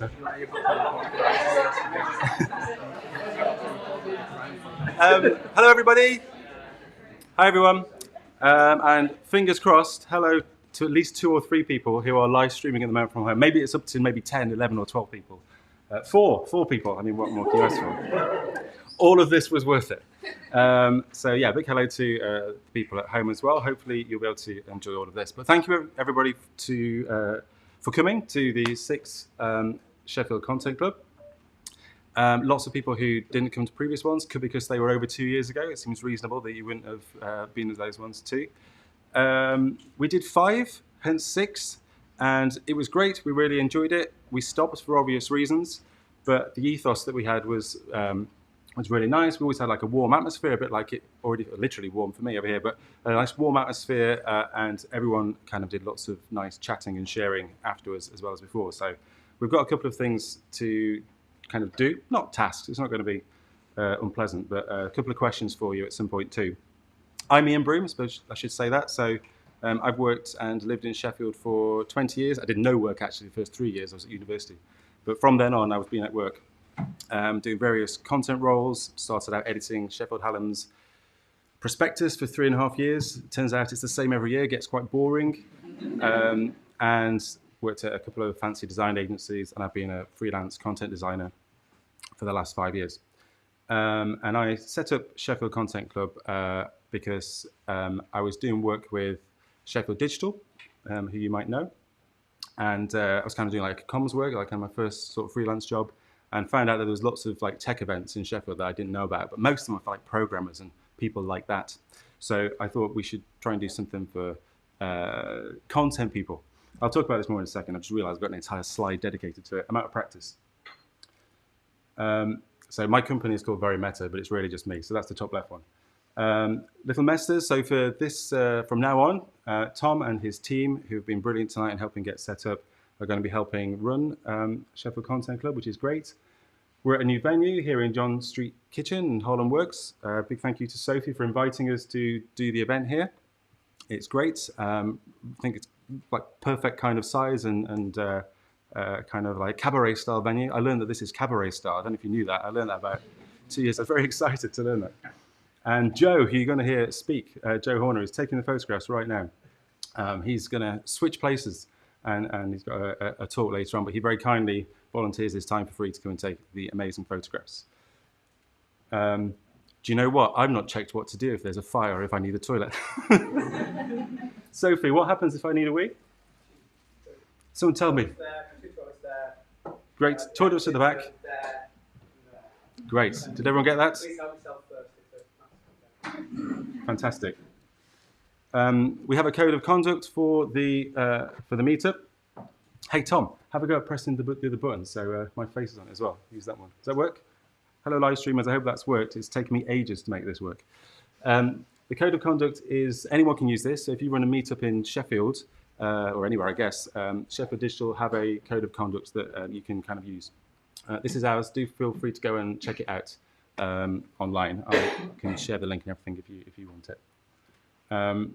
So. Hello, everybody. Hi, everyone. And fingers crossed, hello to at least 2 or 3 people who are live streaming at the moment from home. Maybe it's up to maybe 10, 11 or 12 people. 4 people. I mean, what more can you ask for? All of this was worth it. So yeah, big hello to the people at home as well. Hopefully you'll be able to enjoy all of this. But thank you everybody for coming to the 6th Sheffield Content Club. Lots of people who didn't come to previous ones could because they were over 2 years ago. It seems reasonable that you wouldn't have been to those ones too. We did 5, hence 6, and it was great. We really enjoyed it. We stopped for obvious reasons, but the ethos that we had was really nice. We always had like a warm atmosphere, a bit like it already literally warm for me over here, but a nice warm atmosphere, and everyone kind of did lots of nice chatting and sharing afterwards as well as before. So we've got a couple of things to kind of do, not tasks, it's not going to be unpleasant, but a couple of questions for you at some point too. I'm Ian Broom, I should say that. So I've worked and lived in Sheffield for 20 years. I did no work actually the first 3 years I was at university. But from then on, I was being at work, doing various content roles. Started out editing Sheffield Hallam's prospectus for 3.5 years. Turns out it's the same every year, gets quite boring. And worked at a couple of fancy design agencies, and I've been a freelance content designer for the last 5 years. And I set up Sheffield Content Club because I was doing work with Sheffield Digital, who you might know. And I was kind of doing like comms work, like on my first sort of freelance job, and found out that there was lots of like tech events in Sheffield that I didn't know about, but most of them were for like programmers and people like that. So I thought we should try and do something for content people. I'll talk about this more in a second. I just realized I've got an entire slide dedicated to it. I'm out of practice. So my company is called Very Meta, but it's really just me. So that's the top left one. Little Mesters. So for this, from now on, Tom and his team, who've been brilliant tonight and helping get set up, are going to be helping run Sheffield Content Club, which is great. We're at a new venue here in John Street Kitchen in Holland Works. Big thank you to Sophie for inviting us to do the event here. It's great. I think it's like perfect kind of size and kind of like cabaret style venue. I learned that this is cabaret style. I don't know if you knew that. I learned that about 2 years. I was very excited to learn that. And Joe, who you're going to hear speak, Joe Horner, is taking the photographs right now. He's going to switch places and he's got a talk later on, but he very kindly volunteers his time for free to come and take the amazing photographs. Do you know what? I've not checked what to do if there's a fire or if I need a toilet. Sophie, what happens if I need a wee? Someone tell me. Great. Toilets at the back. Great. Did everyone get that? Fantastic. We have a code of conduct for the meetup. Hey Tom, have a go at pressing the button so my face is on it as well. Use that one. Does that work? Hello live streamers, I hope that's worked. It's taken me ages to make this work. The code of conduct is, anyone can use this. So if you run a meetup in Sheffield, or anywhere I guess, Sheffield Digital have a code of conduct that you can kind of use. This is ours. Do feel free to go and check it out online. I can share the link and everything if you want it.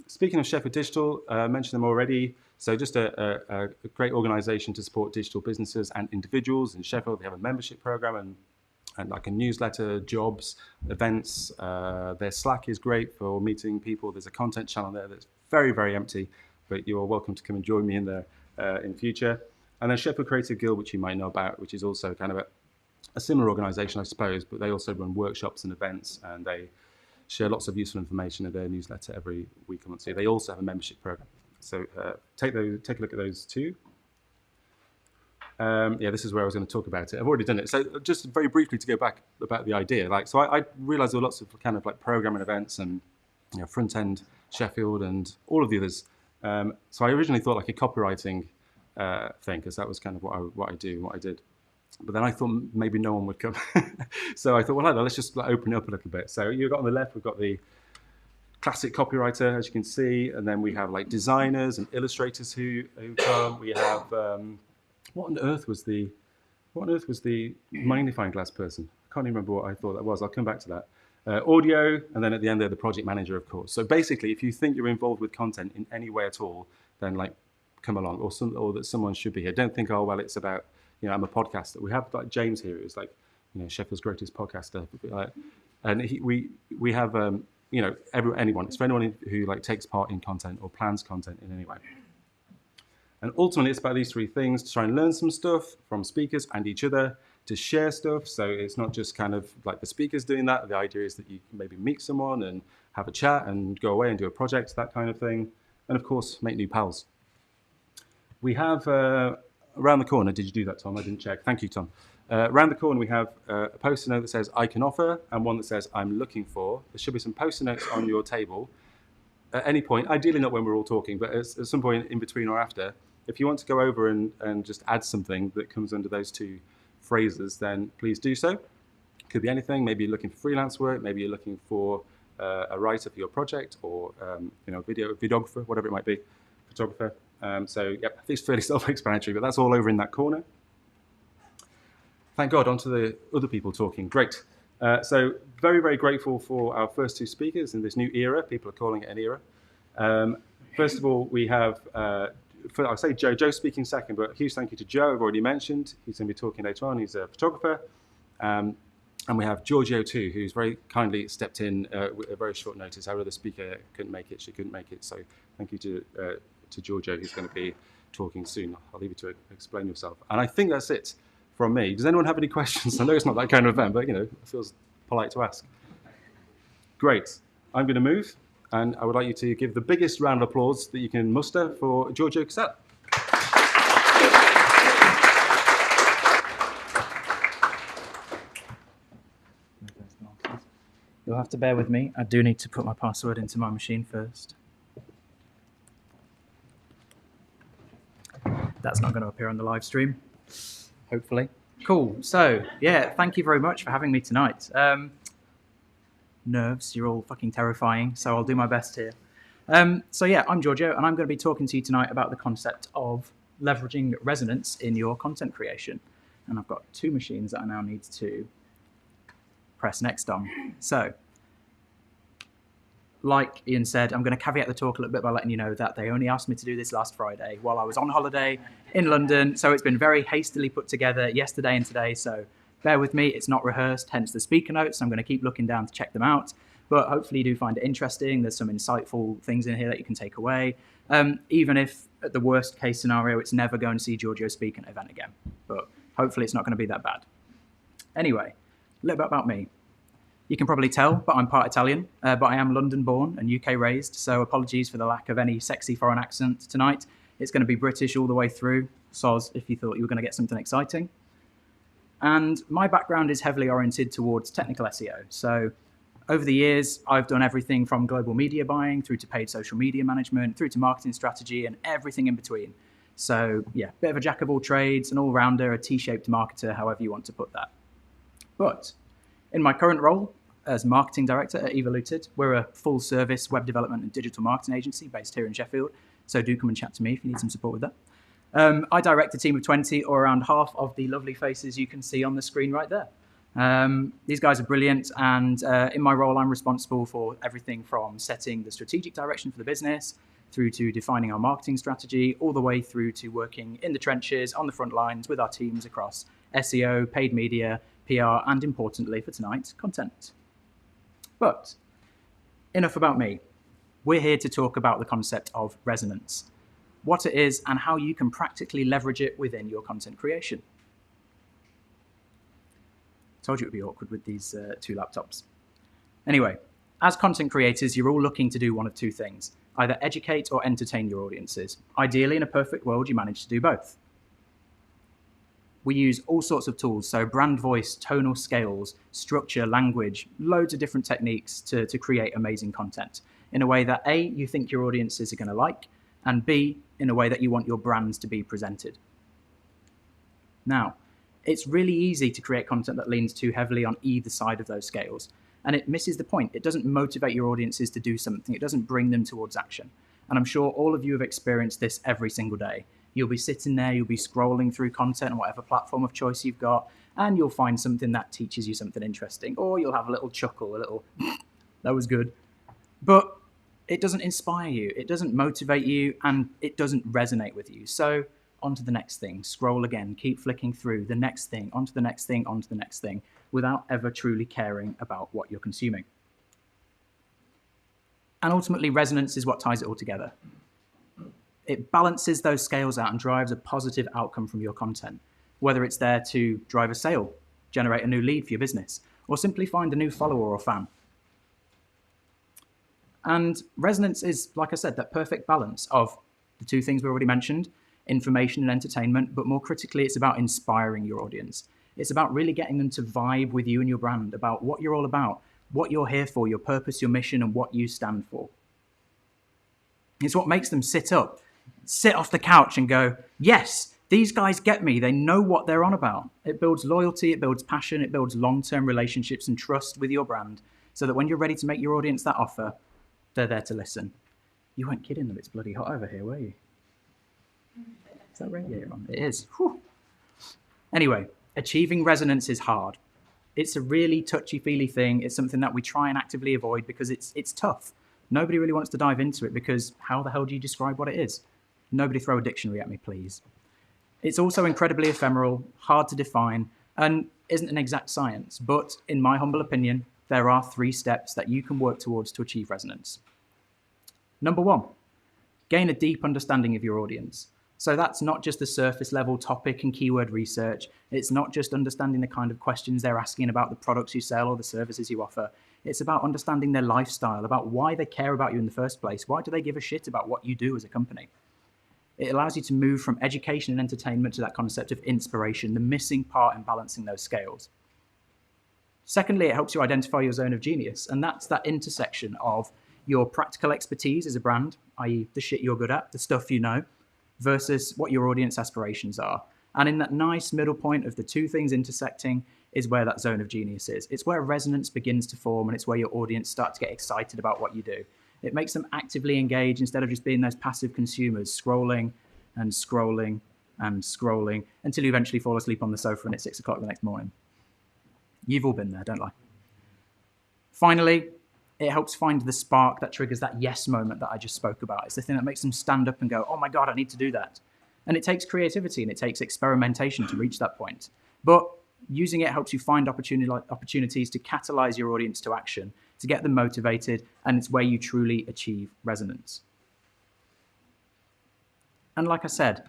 Speaking of Sheffield Digital, I mentioned them already. So just a great organisation to support digital businesses and individuals in Sheffield. They have a membership program and like a newsletter, jobs, events. Their Slack is great for meeting people. There's a content channel there that's very, very empty, but you're welcome to come and join me in there in future. And then Sheffield Creative Guild, which you might know about, which is also kind of a similar organisation, I suppose, but they also run workshops and events, and they share lots of useful information in their newsletter every week or month. So they also have a membership program. So take a look at those too. Yeah, this is where I was going to talk about it. I've already done it. So just very briefly to go back about the idea. So I realised there were lots of kind of like programming events and front end Sheffield and all of the others. So I originally thought like a copywriting thing, because that was kind of what I do and what I did. But then I thought maybe no one would come. So I thought, well, let's just open it up a little bit. So you've got on the left, we've got the classic copywriter, as you can see, and then we have like designers and illustrators who come. We have what on earth was the magnifying glass person? I can't even remember what I thought that was. I'll come back to that. Audio, and then at the end there, the project manager, of course. So basically, if you think you're involved with content in any way at all, then like come along, or that someone should be here. Don't think, oh well, it's about I'm a podcaster. We have like James here, who's like, Sheffield's greatest podcaster. And we have, anyone. It's for anyone who like takes part in content or plans content in any way. And ultimately, it's about these three things: to try and learn some stuff from speakers and each other, to share stuff. So it's not just kind of like the speakers doing that. The idea is that you can maybe meet someone and have a chat and go away and do a project, that kind of thing. And of course, make new pals. We have around the corner, did you do that, Tom? I didn't check. Thank you, Tom. Around the corner, we have a post-it note that says, I can offer, and one that says, I'm looking for. There should be some post-it notes on your table at any point, ideally not when we're all talking, but at some point in between or after. If you want to go over and just add something that comes under those two phrases, then please do so. It could be anything. Maybe you're looking for freelance work. Maybe you're looking for a writer for your project, or videographer, whatever it might be, photographer. So yeah, it's fairly self-explanatory, but that's all over in that corner. Thank God, on to the other people talking. Great. So very, very grateful for our first two speakers in this new era. People are calling it an era. First of all, we have, I'll say Joe. Joe's speaking second, but a huge thank you to Joe, I've already mentioned. He's going to be talking later on. He's a photographer. And we have Giorgio too, who's very kindly stepped in with a very short notice. Our other speaker couldn't make it. She couldn't make it. So thank you to Giorgio, who's going to be talking soon. I'll leave you to explain yourself. And I think that's it from me. Does anyone have any questions? I know it's not that kind of event, but it feels polite to ask. Great. I'm going to move, and I would like you to give the biggest round of applause that you can muster for Giorgio Cassella. You'll have to bear with me. I do need to put my password into my machine first. That's not going to appear on the live stream, hopefully. Cool. So, yeah, thank you very much for having me tonight. Nerves, you're all fucking terrifying, so I'll do my best here. So, yeah, I'm Giorgio, and I'm going to be talking to you tonight about the concept of leveraging resonance in your content creation. And I've got two machines that I now need to press next on. So, like Ian said, I'm going to caveat the talk a little bit by letting you know that they only asked me to do this last Friday while I was on holiday in London. So it's been very hastily put together yesterday and today. So bear with me. It's not rehearsed, hence the speaker notes. I'm going to keep looking down to check them out. But hopefully you do find it interesting. There's some insightful things in here that you can take away. Even if at the worst case scenario, it's never going to see Giorgio speak at an event again. But hopefully it's not going to be that bad. Anyway, a little bit about me. You can probably tell, but I'm part Italian, but I am London-born and UK-raised, so apologies for the lack of any sexy foreign accent tonight. It's going to be British all the way through, soz, if you thought you were going to get something exciting. And my background is heavily oriented towards technical SEO. So over the years, I've done everything from global media buying through to paid social media management, through to marketing strategy and everything in between. So yeah, bit of a jack of all trades, an all-rounder, a T-shaped marketer, however you want to put that. But in my current role as marketing director at Evoluted, we're a full-service web development and digital marketing agency based here in Sheffield. So do come and chat to me if you need some support with that. I direct a team of 20, or around half of the lovely faces you can see on the screen right there. These guys are brilliant, and in my role, I'm responsible for everything from setting the strategic direction for the business, through to defining our marketing strategy, all the way through to working in the trenches, on the front lines with our teams across SEO, paid media, PR, and importantly for tonight, content. But enough about me. We're here to talk about the concept of resonance, what it is and how you can practically leverage it within your content creation. Told you it would be awkward with these two laptops. Anyway, as content creators, you're all looking to do one of two things, either educate or entertain your audiences. Ideally, in a perfect world, you manage to do both. We use all sorts of tools, so brand voice, tonal scales, structure, language, loads of different techniques to create amazing content in a way that A, you think your audiences are going to like, and B, in a way that you want your brands to be presented. Now, it's really easy to create content that leans too heavily on either side of those scales, and it misses the point. It doesn't motivate your audiences to do something. It doesn't bring them towards action. And I'm sure all of you have experienced this every single day. You'll be sitting there, you'll be scrolling through content on whatever platform of choice you've got, and you'll find something that teaches you something interesting, or you'll have a little chuckle, a little, that was good. But it doesn't inspire you, it doesn't motivate you, and it doesn't resonate with you. So onto the next thing, scroll again, keep flicking through the next thing, onto the next thing, onto the next thing, without ever truly caring about what you're consuming. And ultimately, resonance is what ties it all together. It balances those scales out and drives a positive outcome from your content, whether it's there to drive a sale, generate a new lead for your business, or simply find a new follower or fan. And resonance is, like I said, that perfect balance of the two things we already mentioned, information and entertainment, but more critically, it's about inspiring your audience. It's about really getting them to vibe with you and your brand, about what you're all about, what you're here for, your purpose, your mission, and what you stand for. It's what makes them sit up, sit off the couch and go, yes, these guys get me. They know what they're on about. It builds loyalty, it builds passion, it builds long-term relationships and trust with your brand, so that when you're ready to make your audience that offer, they're there to listen. You weren't kidding that it's bloody hot over here, were you? Is that radiator on? It is. Whew. Anyway, achieving resonance is hard. It's a really touchy-feely thing. It's something that we try and actively avoid because it's tough. Nobody really wants to dive into it because how the hell do you describe what it is? Nobody throw a dictionary at me, please. It's also incredibly ephemeral, hard to define, and isn't an exact science. But in my humble opinion, there are 3 steps that you can work towards to achieve resonance. Number 1, gain a deep understanding of your audience. So that's not just the surface level topic and keyword research. It's not just understanding the kind of questions they're asking about the products you sell or the services you offer. It's about understanding their lifestyle, about why they care about you in the first place. Why do they give a shit about what you do as a company? It allows you to move from education and entertainment to that concept of inspiration, the missing part in balancing those scales. Secondly, it helps you identify your zone of genius, and that's that intersection of your practical expertise as a brand, i.e. the shit you're good at, the stuff you know, versus what your audience aspirations are. And in that nice middle point of the two things intersecting is where that zone of genius is. It's where resonance begins to form, and it's where your audience start to get excited about what you do. It makes them actively engage instead of just being those passive consumers, scrolling and scrolling and scrolling until you eventually fall asleep on the sofa and it's 6 o'clock the next morning. You've all been there, don't lie. Finally, it helps find the spark that triggers that yes moment that I just spoke about. It's the thing that makes them stand up and go, oh my God, I need to do that. And it takes creativity and it takes experimentation to reach that point. But using it helps you find opportunities to catalyze your audience to action, to get them motivated, and it's where you truly achieve resonance. And like I said,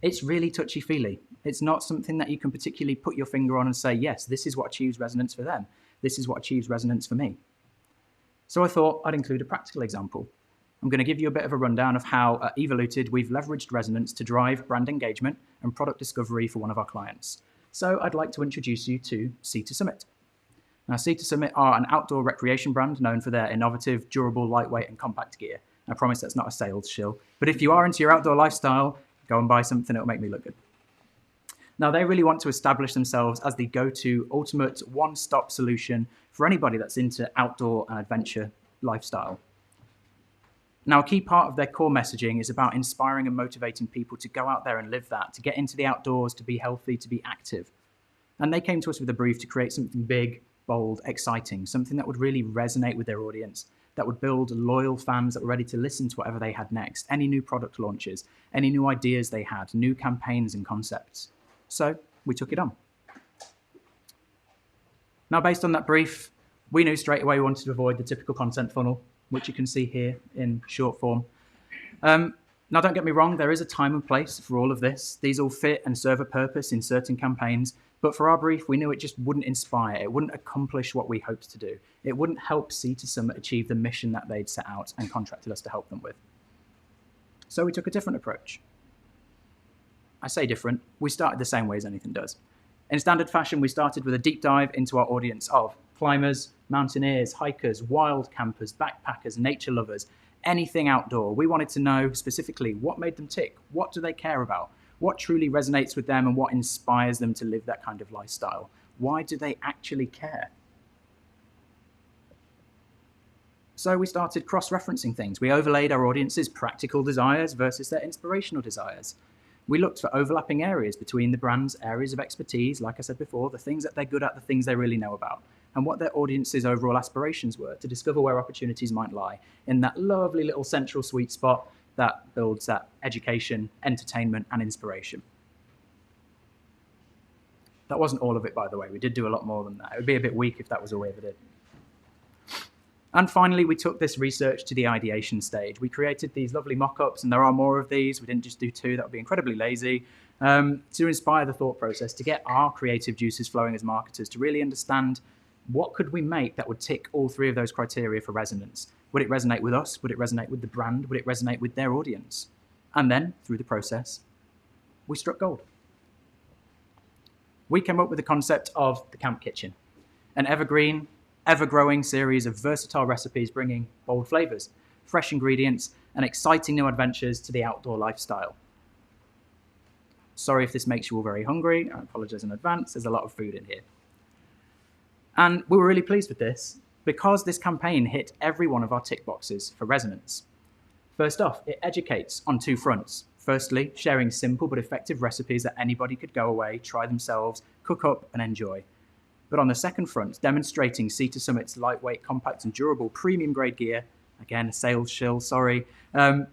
it's really touchy-feely. It's not something that you can particularly put your finger on and say, yes, this is what achieves resonance for them. This is what achieves resonance for me. So I thought I'd include a practical example. I'm going to give you a bit of a rundown of how at Evoluted we've leveraged resonance to drive brand engagement and product discovery for one of our clients. So I'd like to introduce you to Sea to Summit. Now, Sea to Summit are an outdoor recreation brand known for their innovative, durable, lightweight, and compact gear. I promise that's not a sales shill, but if you are into your outdoor lifestyle, go and buy something that'll make me look good. Now, they really want to establish themselves as the go-to ultimate one-stop solution for anybody that's into outdoor and adventure lifestyle. Now, a key part of their core messaging is about inspiring and motivating people to go out there and live that, to get into the outdoors, to be healthy, to be active. And they came to us with a brief to create something big, bold, exciting, something that would really resonate with their audience, that would build loyal fans that were ready to listen to whatever they had next, any new product launches, any new ideas they had, new campaigns and concepts. So we took it on. Now, based on that brief, we knew straight away we wanted to avoid the typical content funnel, which you can see here in short form. Now, don't get me wrong, there is a time and place for all of this. These all fit and serve a purpose in certain campaigns, but for our brief, we knew it just wouldn't inspire. It wouldn't accomplish what we hoped to do. It wouldn't help Sea to Summit achieve the mission that they'd set out and contracted us to help them with. So we took a different approach. I say different, we started the same way as anything does. In standard fashion, we started with a deep dive into our audience of climbers, mountaineers, hikers, wild campers, backpackers, nature lovers, anything outdoor. We wanted to know specifically what made them tick, what do they care about, what truly resonates with them and what inspires them to live that kind of lifestyle. Why do they actually care? So we started cross-referencing things. We overlaid our audience's practical desires versus their inspirational desires. We looked for overlapping areas between the brand's areas of expertise, like I said before, the things that they're good at, the things they really know about, and what their audience's overall aspirations were to discover where opportunities might lie in that lovely little central sweet spot that builds that education, entertainment, and inspiration. That wasn't all of it, by the way. We did do a lot more than that. It would be a bit weak if that was all we ever did. And finally, we took this research to the ideation stage. We created these lovely mock-ups, and there are more of these. We didn't just do 2. That would be incredibly lazy. To inspire the thought process, to get our creative juices flowing as marketers, to really understand what could we make that would tick all 3 of those criteria for resonance. Would it resonate with us? Would it resonate with the brand? Would it resonate with their audience? And then, through the process, we struck gold. We came up with the concept of the Camp Kitchen, an evergreen, ever-growing series of versatile recipes bringing bold flavors, fresh ingredients, and exciting new adventures to the outdoor lifestyle. Sorry if this makes you all very hungry. I apologize in advance. There's a lot of food in here. And we were really pleased with this because this campaign hit every one of our tick boxes for resonance. First off, it educates on 2 fronts. Firstly, sharing simple but effective recipes that anybody could go away, try themselves, cook up, and enjoy. But on the second front, demonstrating Sea to Summit's lightweight, compact, and durable premium-grade gear, again, a sales shill, sorry,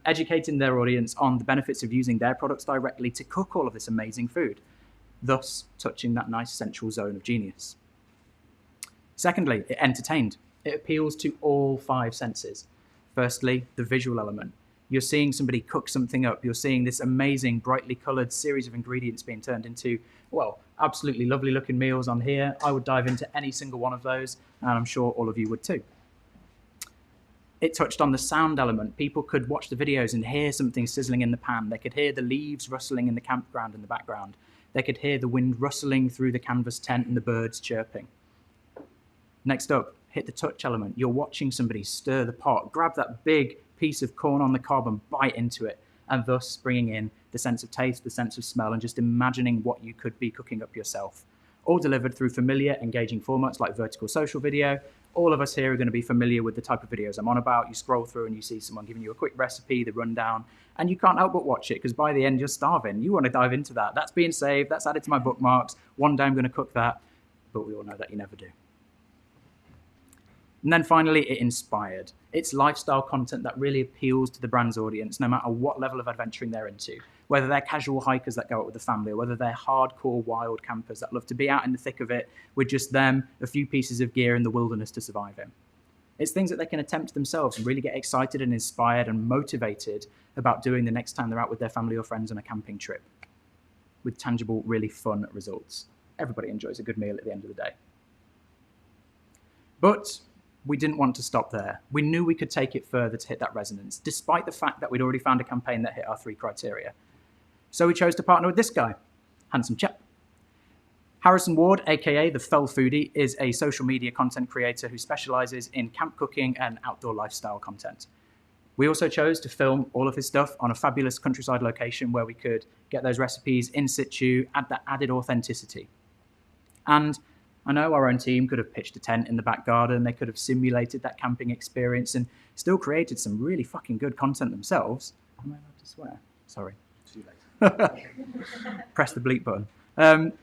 educating their audience on the benefits of using their products directly to cook all of this amazing food, thus touching that nice central zone of genius. Secondly, it entertained. It appeals to all 5 senses. Firstly, the visual element. You're seeing somebody cook something up. You're seeing this amazing, brightly coloured series of ingredients being turned into, well, absolutely lovely looking meals on here. I would dive into any single one of those, and I'm sure all of you would too. It touched on the sound element. People could watch the videos and hear something sizzling in the pan. They could hear the leaves rustling in the campground in the background. They could hear the wind rustling through the canvas tent and the birds chirping. Next up, hit the touch element. You're watching somebody stir the pot, grab that big piece of corn on the cob and bite into it, and thus bringing in the sense of taste, the sense of smell, and just imagining what you could be cooking up yourself. All delivered through familiar, engaging formats like vertical social video. All of us here are going to be familiar with the type of videos I'm on about. You scroll through and you see someone giving you a quick recipe, the rundown, and you can't help but watch it because by the end you're starving. You want to dive into that. That's being saved. That's added to my bookmarks. One day I'm going to cook that, but we all know that you never do. And then finally, it inspired. It's lifestyle content that really appeals to the brand's audience, no matter what level of adventuring they're into. Whether they're casual hikers that go out with the family, or whether they're hardcore wild campers that love to be out in the thick of it with just them, a few pieces of gear in the wilderness to survive in. It's things that they can attempt themselves and really get excited and inspired and motivated about doing the next time they're out with their family or friends on a camping trip, with tangible, really fun results. Everybody enjoys a good meal at the end of the day. But we didn't want to stop there. We knew we could take it further to hit that resonance, despite the fact that we'd already found a campaign that hit our 3 criteria. So we chose to partner with this guy, handsome chap. Harrison Ward, aka the Fell Foodie, is a social media content creator who specializes in camp cooking and outdoor lifestyle content. We also chose to film all of his stuff on a fabulous countryside location where we could get those recipes in situ, add that added authenticity. And I know our own team could have pitched a tent in the back garden, they could have simulated that camping experience and still created some really fucking good content themselves. Am I allowed to swear? Sorry. Too late. Press the bleep button.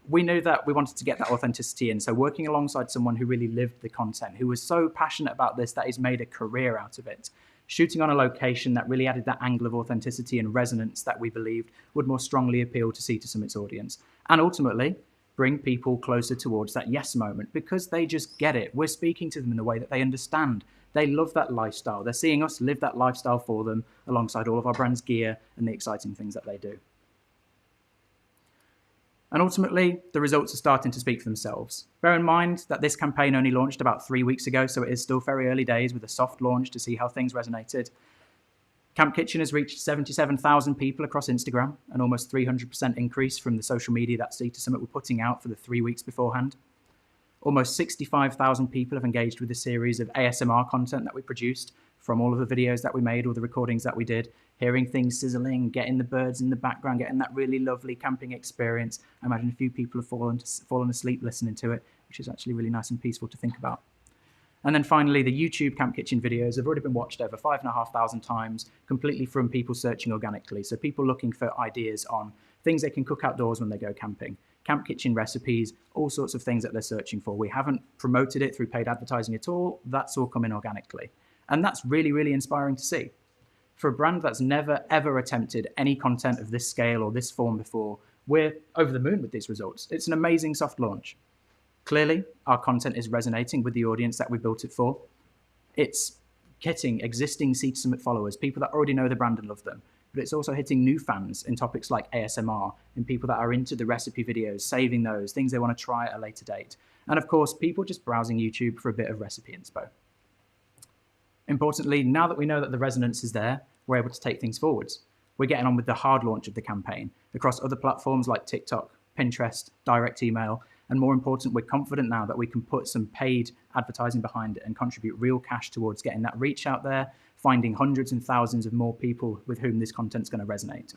We knew that we wanted to get that authenticity in, so working alongside someone who really lived the content, who was so passionate about this that he's made a career out of it, shooting on a location that really added that angle of authenticity and resonance that we believed would more strongly appeal to Sea to Summit's audience. And ultimately, bring people closer towards that yes moment because they just get it. We're speaking to them in the way that they understand. They love that lifestyle. They're seeing us live that lifestyle for them alongside all of our brand's gear and the exciting things that they do. And ultimately, the results are starting to speak for themselves. Bear in mind that this campaign only launched about 3 weeks ago, so it is still very early days with a soft launch to see how things resonated. Camp Kitchen has reached 77,000 people across Instagram, an almost 300% increase from the social media that Sea to Summit were putting out for the 3 weeks beforehand. Almost 65,000 people have engaged with the series of ASMR content that we produced from all of the videos that we made, all the recordings that we did, hearing things sizzling, getting the birds in the background, getting that really lovely camping experience. I imagine a few people have fallen asleep listening to it, which is actually really nice and peaceful to think about. And then finally, the YouTube Camp Kitchen videos have already been watched over 5,500 times, completely from people searching organically. So people looking for ideas on things they can cook outdoors when they go camping, camp kitchen recipes, all sorts of things that they're searching for. We haven't promoted it through paid advertising at all. That's all coming organically. And that's really, really inspiring to see. For a brand that's never, ever attempted any content of this scale or this form before, we're over the moon with these results. It's an amazing soft launch. Clearly, our content is resonating with the audience that we built it for. It's getting existing Sea to Summit followers, people that already know the brand and love them. But it's also hitting new fans in topics like ASMR and people that are into the recipe videos, saving those, things they want to try at a later date. And of course, people just browsing YouTube for a bit of recipe inspo. Importantly, now that we know that the resonance is there, we're able to take things forwards. We're getting on with the hard launch of the campaign across other platforms like TikTok, Pinterest, direct email, and more important, we're confident now that we can put some paid advertising behind it and contribute real cash towards getting that reach out there, finding hundreds and thousands of more people with whom this content's going to resonate.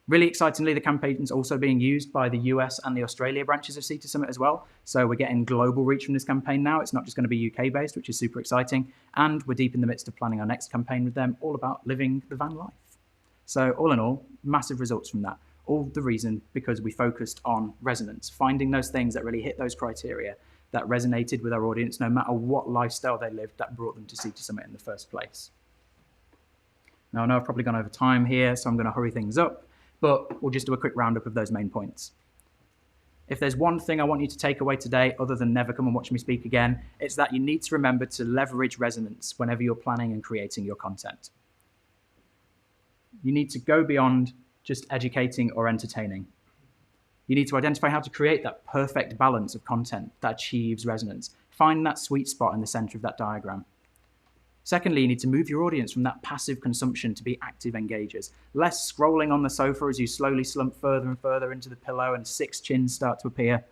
Really excitingly, the campaign is also being used by the US and the Australia branches of Sea to Summit as well. So we're getting global reach from this campaign now. It's not just going to be UK based, which is super exciting. And we're deep in the midst of planning our next campaign with them, all about living the van life. So all in all, massive results from that. All the reason because we focused on resonance, finding those things that really hit those criteria that resonated with our audience, no matter what lifestyle they lived that brought them to Sea to Summit in the first place. Now, I know I've probably gone over time here, so I'm going to hurry things up, but we'll just do a quick roundup of those main points. If there's one thing I want you to take away today, other than never come and watch me speak again, it's that you need to remember to leverage resonance whenever you're planning and creating your content. You need to go beyond just educating or entertaining. You need to identify how to create that perfect balance of content that achieves resonance. Find that sweet spot in the center of that diagram. Secondly, you need to move your audience from that passive consumption to be active engagers. Less scrolling on the sofa as you slowly slump further and further into the pillow and 6 chins start to appear.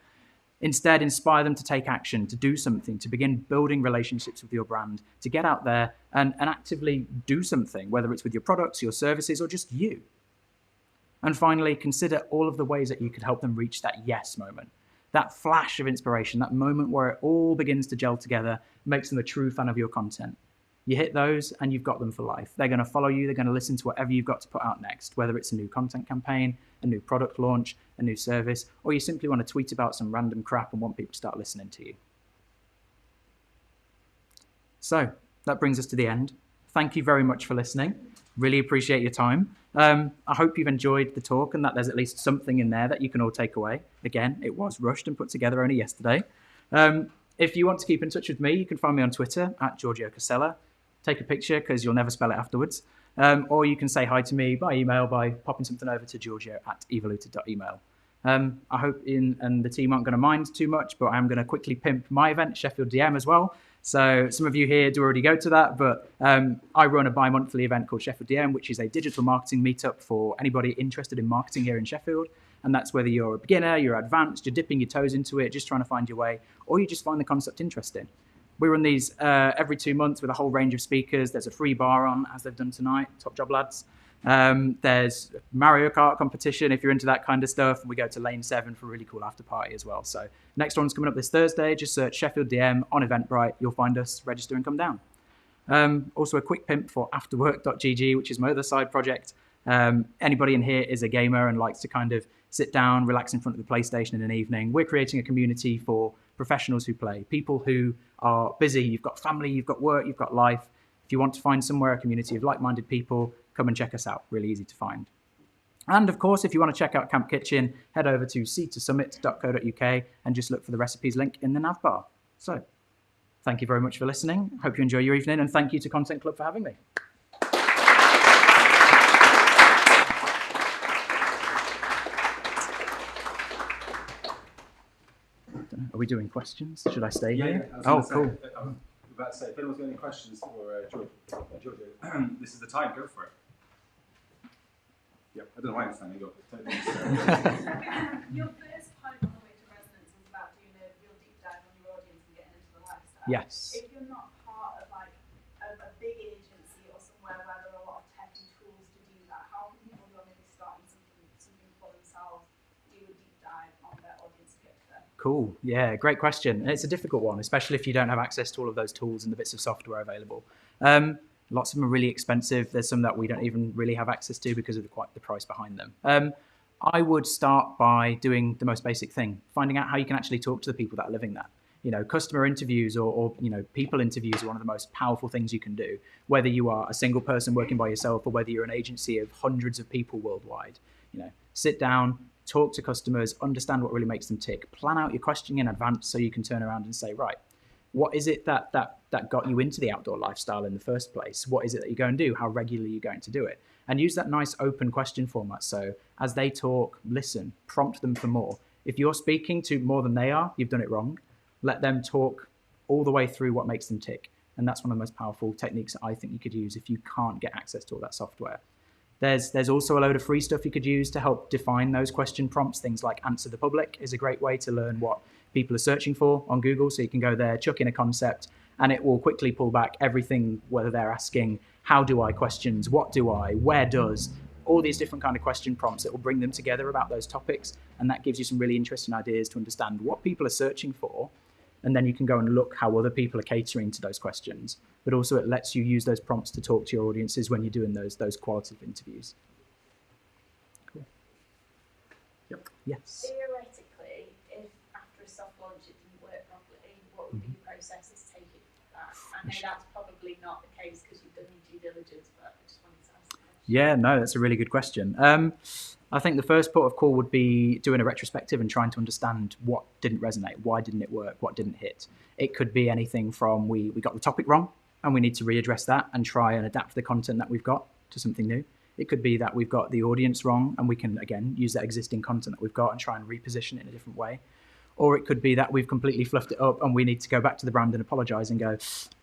Instead, inspire them to take action, to do something, to begin building relationships with your brand, to get out there and actively do something, whether it's with your products, your services, or just you. And finally, consider all of the ways that you could help them reach that yes moment, that flash of inspiration, that moment where it all begins to gel together, makes them a true fan of your content. You hit those and you've got them for life. They're going to follow you. They're going to listen to whatever you've got to put out next, whether it's a new content campaign, a new product launch, a new service, or you simply want to tweet about some random crap and want people to start listening to you. So that brings us to the end. Thank you very much for listening. Really appreciate your time. I hope you've enjoyed the talk and that there's at least something in there that you can all take away. Again, it was rushed and put together only yesterday. If you want to keep in touch with me, you can find me on Twitter at Giorgio Cassella. Take a picture because you'll never spell it afterwards. Or you can say hi to me by email by popping something over to giorgio@evoluted.email. I hope and the team aren't going to mind too much, but I'm going to quickly pimp my event, Sheffield DM, as well. So some of you here do already go to that, but I run a bi-monthly event called Sheffield DM, which is a digital marketing meetup for anybody interested in marketing here in Sheffield. And that's whether you're a beginner, you're advanced, you're dipping your toes into it, just trying to find your way, or you just find the concept interesting. We run these every 2 months with a whole range of speakers. There's a free bar on, as they've done tonight. Top job, lads. There's Mario Kart competition if you're into that kind of stuff. We go to Lane 7 for a really cool after party as well. So next one's coming up this Thursday. Just search Sheffield DM on Eventbrite. You'll find us, register and come down. Also a quick pimp for afterwork.gg, which is my other side project. Anybody in here is a gamer and likes to kind of sit down, relax in front of the PlayStation in an evening. We're creating a community for professionals who play, people who are busy. You've got family, you've got work, you've got life. If you want to find somewhere a community of like-minded people, come and check us out. Really easy to find. And of course, if you want to check out Camp Kitchen, head over to seatosummit.co.uk and just look for the recipes link in the nav bar. So thank you very much for listening. Hope you enjoy your evening, and thank you to Content Club for having me. Are we doing questions? Should I stay here? Oh, cool. I'm about to say, if anyone's got any questions for Giorgio, this is the time. Go for it. Yep, I don't know why I'm standing up. Your first point on the way to resonance was about doing a real deep dive on your audience and getting into the lifestyle. Yes. If you're not part of like a big agency or somewhere where there are a lot of tech and tools to do that, how can people who are maybe starting something for themselves do a deep dive on their audience to get to them? Cool. Yeah, great question. And it's a difficult one, especially if you don't have access to all of those tools and the bits of software available. Lots of them are really expensive. There's some that we don't even really have access to because of the price behind them. I would start by doing the most basic thing, finding out how you can actually talk to the people that are living that. Customer interviews or people interviews are one of the most powerful things you can do, whether you are a single person working by yourself or whether you're an agency of hundreds of people worldwide. Sit down, talk to customers, understand what really makes them tick, plan out your questioning in advance so you can turn around and say, right, what is it that got you into the outdoor lifestyle in the first place? What is it that you go and do? How regularly are you going to do it? And use that nice open question format. So as they talk, listen, prompt them for more. If you're speaking to more than they are, you've done it wrong. Let them talk all the way through what makes them tick. And that's one of the most powerful techniques that I think you could use if you can't get access to all that software. There's also a load of free stuff you could use to help define those question prompts. Things like Answer the Public is a great way to learn what people are searching for on Google. So you can go there, chuck in a concept, and it will quickly pull back everything, whether they're asking, how do I questions, what do I, where does, all these different kind of question prompts that will bring them together about those topics. And that gives you some really interesting ideas to understand what people are searching for. And then you can go and look how other people are catering to those questions. But also it lets you use those prompts to talk to your audiences when you're doing those qualitative interviews. Cool. Yep. Yes. Theoretically, if after a soft launch it didn't work properly, what would be your processes to take it back? I know that's probably not the case because you've done your due diligence, but I just wanted to ask the question. Yeah, no, that's a really good question. I think the first port of call would be doing a retrospective and trying to understand what didn't resonate, why didn't it work, what didn't hit. It could be anything from we got the topic wrong and we need to readdress that and try and adapt the content that we've got to something new. It could be that we've got the audience wrong and we can, again, use that existing content that we've got and try and reposition it in a different way. Or it could be that we've completely fluffed it up and we need to go back to the brand and apologize and go,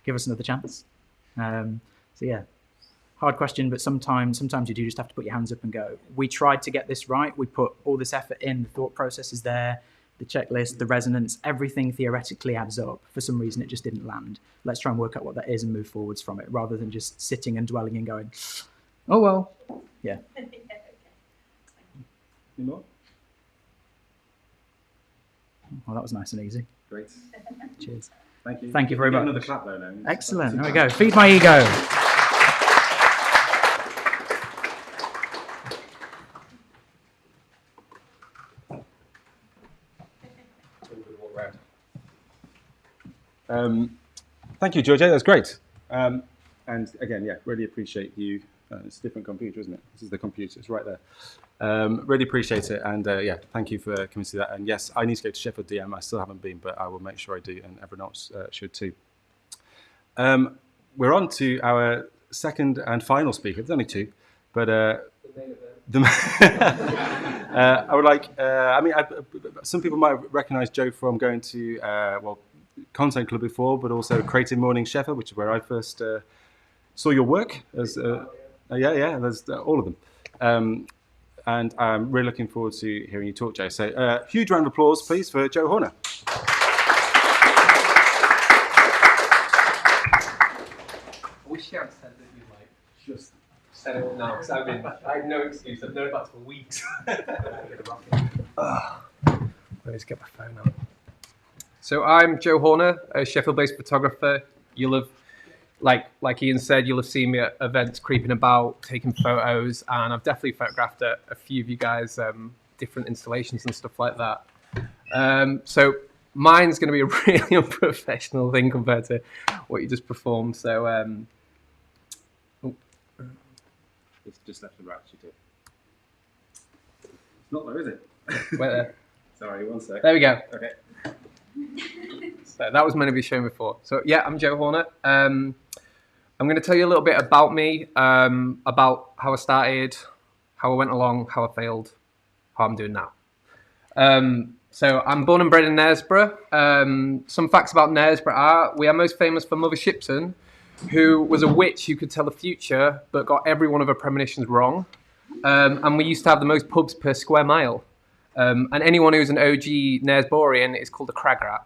give us another chance. So yeah. Hard question, but sometimes you do just have to put your hands up and go, we tried to get this right. We put all this effort in. The thought process is there, the checklist, the resonance, everything theoretically adds up. For some reason, it just didn't land. Let's try and work out what that is and move forwards from it rather than just sitting and dwelling and going, oh, well, yeah. Yeah, okay. Any more? Well, that was nice and easy. Great. Cheers. Thank you. Thank you very Get much. Another clap though now. Excellent. There we go. Feed my ego. Thank you, Giorgio. That's great. And again, yeah, really appreciate you. It's a different computer, isn't it? This is the computer. It's right there. Really appreciate it. And yeah, thank you for coming to that. And yes, I need to go to Sheffield DM. I still haven't been, but I will make sure I do, and everyone else should too. We're on to our second and final speaker. There's only two, but I would like. Some people might recognise Joe from going to Content Club before, but also Creative Morning Sheffield, which is where I first saw your work. As there's all of them, and I'm really looking forward to hearing you talk, Joe. So, huge round of applause, please, for Joe Horner. I wish you had said that you just set it up now, because I have no excuse. I've known about it for weeks. Let's get my phone out. So I'm Joe Horner, a Sheffield-based photographer. You'll have, like Ian said, you'll have seen me at events creeping about, taking photos, and I've definitely photographed a few of you guys, different installations and stuff like that. So mine's going to be a really unprofessional thing compared to what you just performed. So It's just left and right, you do. It's not there, is it? wait there. Sorry, one sec. There we go. Okay. So that was meant to be shown before. So yeah, I'm Joe Horner. I'm going to tell you a little bit about me, about how I started, how I went along, how I failed, how I'm doing now. So I'm born and bred in Knaresborough. Some facts about Knaresborough are we are most famous for Mother Shipton, who was a witch who could tell the future but got every one of her premonitions wrong. And we used to have the most pubs per square mile. And anyone who's an OG Knaresborian is called a crag rat.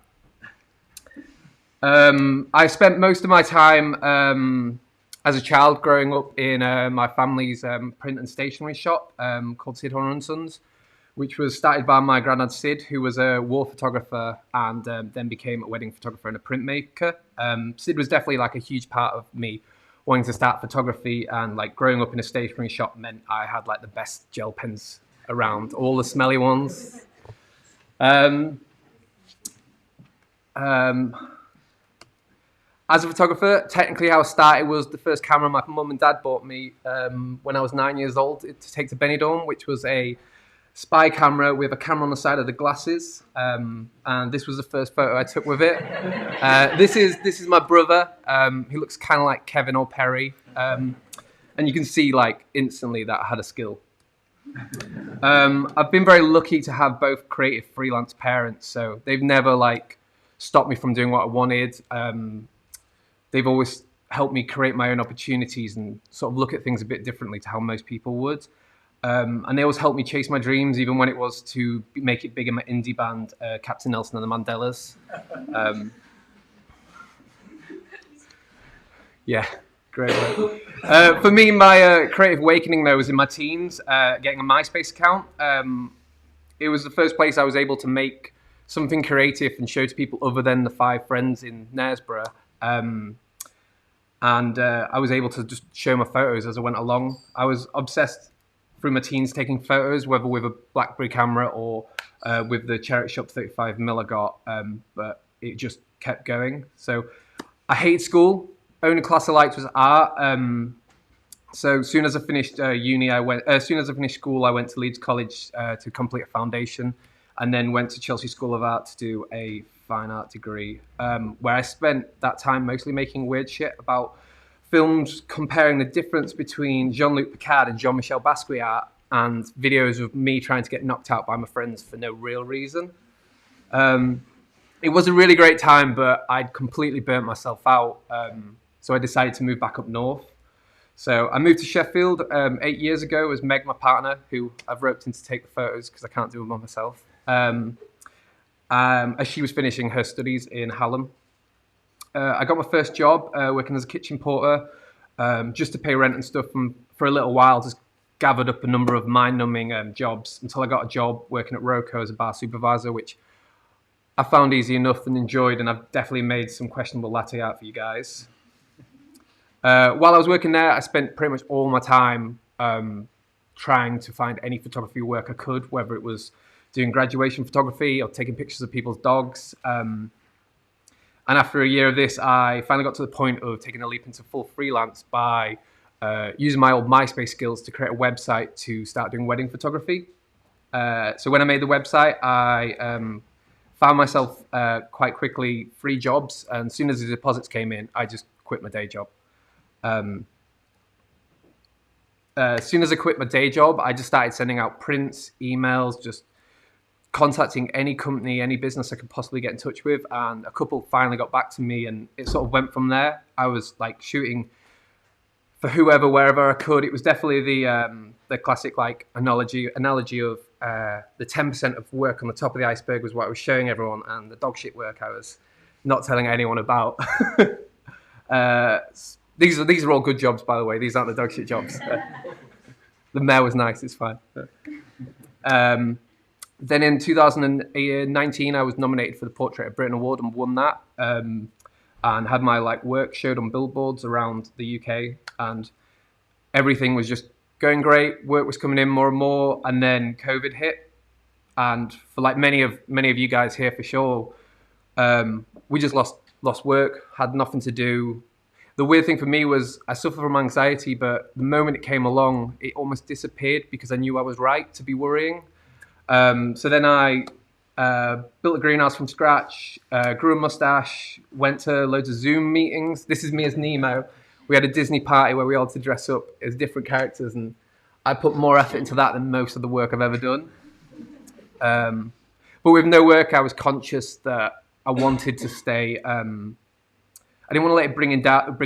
I spent most of my time as a child growing up in my family's print and stationery shop called Sid Horner and Sons, which was started by my granddad Sid, who was a war photographer and then became a wedding photographer and a printmaker. Sid was definitely like a huge part of me wanting to start photography, and like growing up in a stationery shop meant I had like the best gel pens around, all the smelly ones. As a photographer, technically how I started was the first camera my mum and dad bought me when I was 9 years old to take to Benidorm, which was a spy camera with a camera on the side of the glasses, and this was the first photo I took with it. This is my brother. He looks kind of like Kevin or Perry, and you can see like instantly that I had a skill. I've been very lucky to have both creative freelance parents, so they've never like stopped me from doing what I wanted. They've always helped me create my own opportunities and sort of look at things a bit differently to how most people would. And they always helped me chase my dreams, even when it was to make it big in my indie band, Captain Nelson and the Mandelas. Yeah, great work. For me, my creative awakening, though, was in my teens, getting a MySpace account. It was the first place I was able to make something creative and show to people other than the 5 friends in Knaresborough. And I was able to just show my photos as I went along. I was obsessed through my teens taking photos, whether with a BlackBerry camera or with the Cherry Shop 35mm I got, but it just kept going. So I hated school. Only class I liked was art. So as soon as I finished school, I went to Leeds College to complete a foundation, and then went to Chelsea School of Art to do a fine art degree, where I spent that time mostly making weird shit about films, comparing the difference between Jean-Luc Picard and Jean-Michel Basquiat, and videos of me trying to get knocked out by my friends for no real reason. It was a really great time, but I'd completely burnt myself out, so I decided to move back up north. So I moved to Sheffield 8 years ago with Meg, my partner, who I've roped in to take the photos because I can't do them by myself, as she was finishing her studies in Hallam. I got my first job working as a kitchen porter, just to pay rent and stuff, and for a little while just gathered up a number of mind-numbing jobs until I got a job working at Roco as a bar supervisor, which I found easy enough and enjoyed, and I've definitely made some questionable latte art for you guys. While I was working there, I spent pretty much all my time trying to find any photography work I could, whether it was doing graduation photography or taking pictures of people's dogs. And after a year of this, I finally got to the point of taking a leap into full freelance by using my old MySpace skills to create a website to start doing wedding photography. So when I made the website, I found myself quite quickly 3 jobs. And as soon as the deposits came in, I just quit my day job. As soon as I quit my day job, I just started sending out prints, emails, just contacting any company, any business I could possibly get in touch with, and a couple finally got back to me, and it sort of went from there. I was like shooting for whoever, wherever I could. It was definitely the classic like analogy of the 10% of work on the top of the iceberg was what I was showing everyone, and the dog shit work I was not telling anyone about. These are all good jobs, by the way. These aren't the dog shit jobs. The mayor was nice. It's fine. Then in 2019, I was nominated for the Portrait of Britain Award and won that, and had my like work showed on billboards around the UK, and everything was just going great. Work was coming in more and more, and then COVID hit, and for like many of you guys here for sure, we just lost work, had nothing to do. The weird thing for me was I suffer from anxiety, but the moment it came along, it almost disappeared because I knew I was right to be worrying. So then I built a greenhouse from scratch, grew a mustache, went to loads of Zoom meetings. This is me as Nemo. We had a Disney party where we all had to dress up as different characters, and I put more effort into that than most of the work I've ever done. But with no work, I was conscious that I wanted to stay. I didn't want to let it bring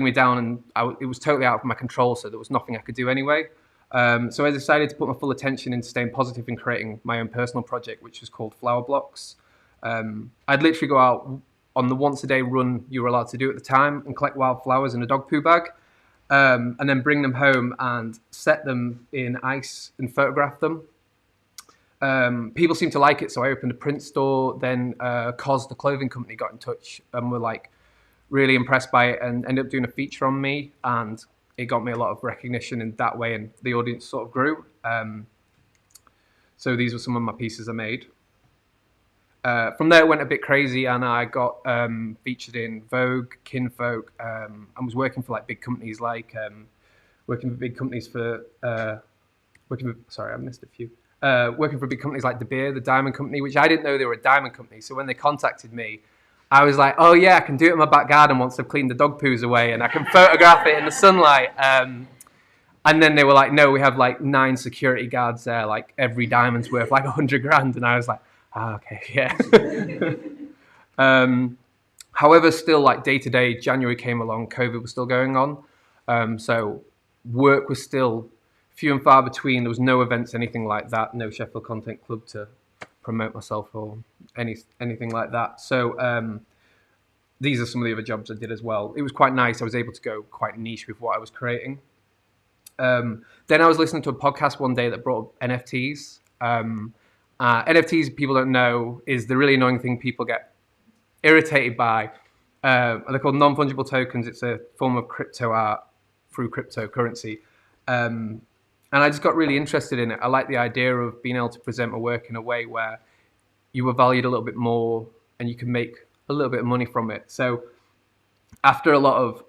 me down, and it was totally out of my control, so there was nothing I could do anyway. So I decided to put my full attention into staying positive and creating my own personal project, which was called Flower Blocks. I'd literally go out on the once-a-day run you were allowed to do at the time and collect wildflowers in a dog poo bag, and then bring them home and set them in ice and photograph them. People seemed to like it, so I opened a print store. Then COS, the clothing company, got in touch and were like really impressed by it and ended up doing a feature on me, and it got me a lot of recognition in that way, and the audience sort of grew. So these were some of my pieces I made. from there, it went a bit crazy, and I got featured in Vogue, Kinfolk, and was working for like big companies like working for big companies for sorry, I missed a few. Working for big companies like De Beer, the diamond company, which I didn't know they were a diamond company. So when they contacted me, I was like, oh yeah, I can do it in my back garden once I've cleaned the dog poos away, and I can photograph it in the sunlight. And then they were like, no, we have like 9 security guards there, like every diamond's worth like 100 grand. And I was like, okay, yeah. However, still like day to day, January came along, COVID was still going on. So work was still few and far between. There was no events, anything like that, no Sheffield Content Club to promote myself or anything like that. So these are some of the other jobs I did as well. It was quite nice. I was able to go quite niche with what I was creating. Then I was listening to a podcast one day that brought up NFTs. NFTs, people don't know, is the really annoying thing people get irritated by. They're called non-fungible tokens. It's a form of crypto art through cryptocurrency. And I just got really interested in it. I like the idea of being able to present my work in a way where you were valued a little bit more and you can make a little bit of money from it. So after a lot of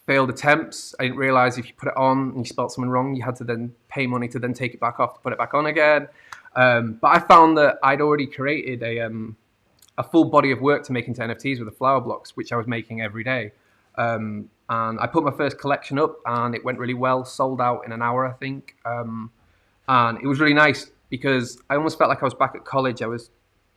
failed attempts, I didn't realize if you put it on and you spelled something wrong, you had to then pay money to then take it back off to put it back on again. But I found that I'd already created a full body of work to make into NFTs with the flower blocks, which I was making every day. And I put my first collection up and it went really well, sold out in an hour, I think. And it was really nice because I almost felt like I was back at college.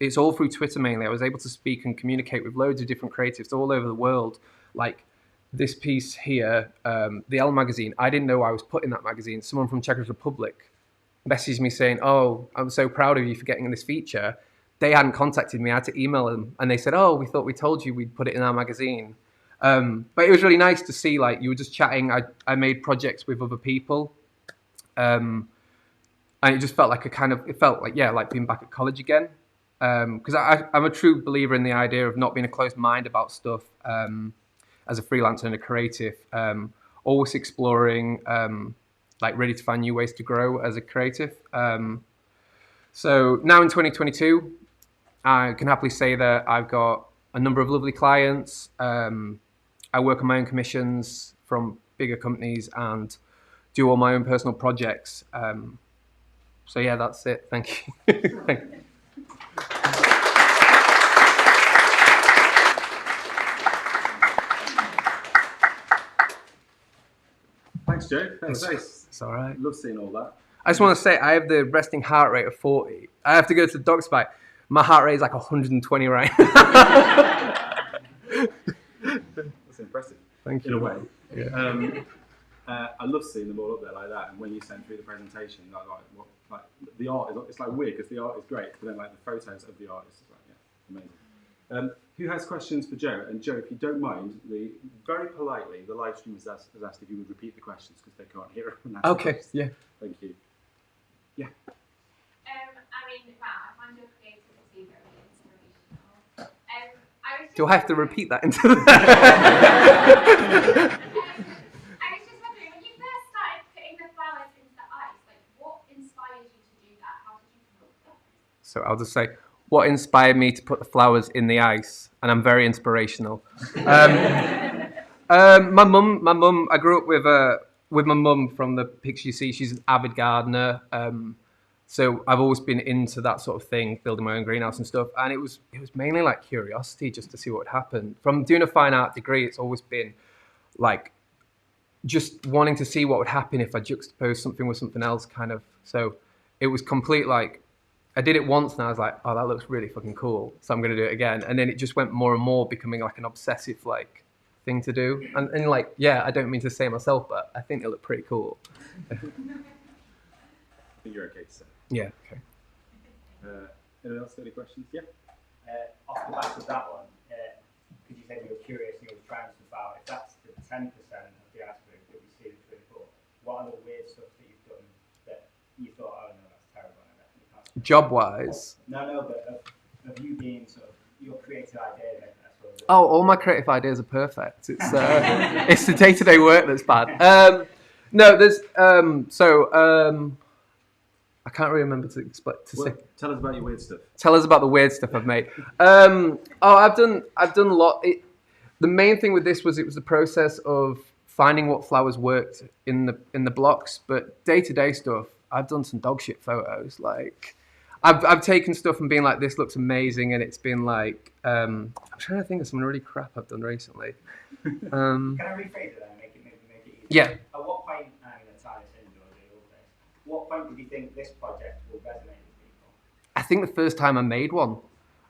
It's all through Twitter mainly. I was able to speak and communicate with loads of different creatives all over the world. Like this piece here, the Elle magazine, I didn't know I was put in that magazine. Someone from Czech Republic messaged me saying, oh, I'm so proud of you for getting in this feature. They hadn't contacted me. I had to email them. And they said, oh, we thought we told you we'd put it in our magazine. But it was really nice to see, like, you were just chatting. I made projects with other people. And it just felt like like being back at college again. Because I'm a true believer in the idea of not being a closed mind about stuff as a freelancer and a creative. Always exploring, like ready to find new ways to grow as a creative. So now in 2022, I can happily say that I've got a number of lovely clients. I work on my own commissions from bigger companies and do all my own personal projects. So yeah, that's it. Thank you. Thank you. Thanks, Joe. Thanks. It's all right. Love seeing all that. I just want to say I have the resting heart rate of 40. I have to go to the dog spike. My heart rate is like 120 right now. That's impressive. Thank you. In a way. Yeah. I love seeing them all up there like that. And when you send through the presentation, like the art it's like weird because the art is great, but then like the photos of the art is just like amazing. Who has questions for Joe? And Joe, if you don't mind, very politely, the live stream has asked if you would repeat the questions because they can't hear them. Okay. Yeah. Thank you. Yeah. I mean, wow, I find your creativity very inspirational. Do I have to repeat that into the... I was just wondering, when you first started putting the flowers into the ice, like what inspired you to do that? How did you come up with that? So I'll just say, what inspired me to put the flowers in the ice? And I'm very inspirational. My mum, I grew up with my mum from the picture you see. She's an avid gardener. So I've always been into that sort of thing, building my own greenhouse and stuff. And it was mainly like curiosity just to see what would happen. From doing a fine art degree, it's always been like just wanting to see what would happen if I juxtaposed something with something else kind of. So it was complete like, I did it once and I was like, oh, that looks really fucking cool. So I'm going to do it again. And then it just went more and more becoming like an obsessive like thing to do. And like, yeah, I don't mean to say myself, but I think it looked pretty cool. I think you're okay to say. Yeah, okay. Anyone else got any questions? Yeah. Off the back of that one, because you said you were curious and you were trying stuff out, if that's the 10% of the iceberg that we see in the 24, what are the weird stuff that you've done that you thought, oh no, that's terrible, I definitely can't? Job-wise? No, but of you being sort of your creative idea, I suppose. Oh, all my creative ideas are perfect. It's it's the day-to-day work that's bad. No, there's I can't really remember to say. Tell us about your weird stuff. Tell us about the weird stuff I've made. I've done a lot. The main thing with this was it was the process of finding what flowers worked in the blocks. But day-to-day stuff, I've done some dog shit photos. Like, I've taken stuff and been like, this looks amazing, and it's been like, I'm trying to think of some really crap I've done recently. Can I rephrase it and make it easier? Yeah. At what point, I'm going to tie this in, Giorgio, what point did you think this project will resonate with people? I think the first time I made one,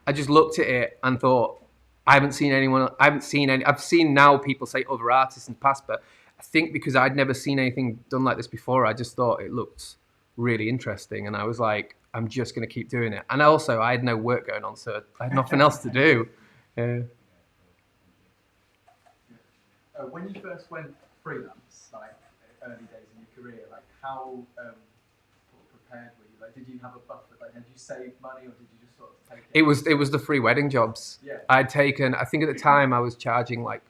I just looked at it and thought, I've seen now people say other artists in the past, but I think because I'd never seen anything done like this before, I just thought it looked really interesting. And I was like, I'm just going to keep doing it. And also, I had no work going on, so I had nothing else to do. Yeah. When you first went freelance, like early days in your career, like how prepared were you? Like, did you have a buffer? Like, had you saved money, or did you just sort of take it? It was the free wedding jobs. Yeah. I'd taken. I think at the time I was charging like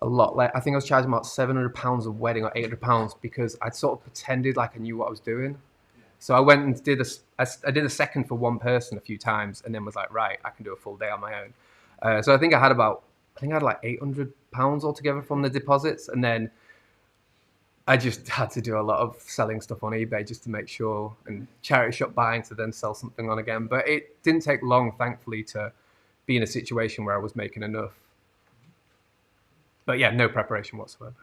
a lot. Like I think I was charging about £700 a wedding or £800 because I'd sort of pretended like I knew what I was doing. Yeah. So I went and did a second for one person a few times, and then was like, right, I can do a full day on my own. So I think I had like £800 altogether from the deposits, and then I just had to do a lot of selling stuff on eBay just to make sure, and charity shop buying to then sell something on again. But it didn't take long, thankfully, to be in a situation where I was making enough. But yeah, no preparation whatsoever.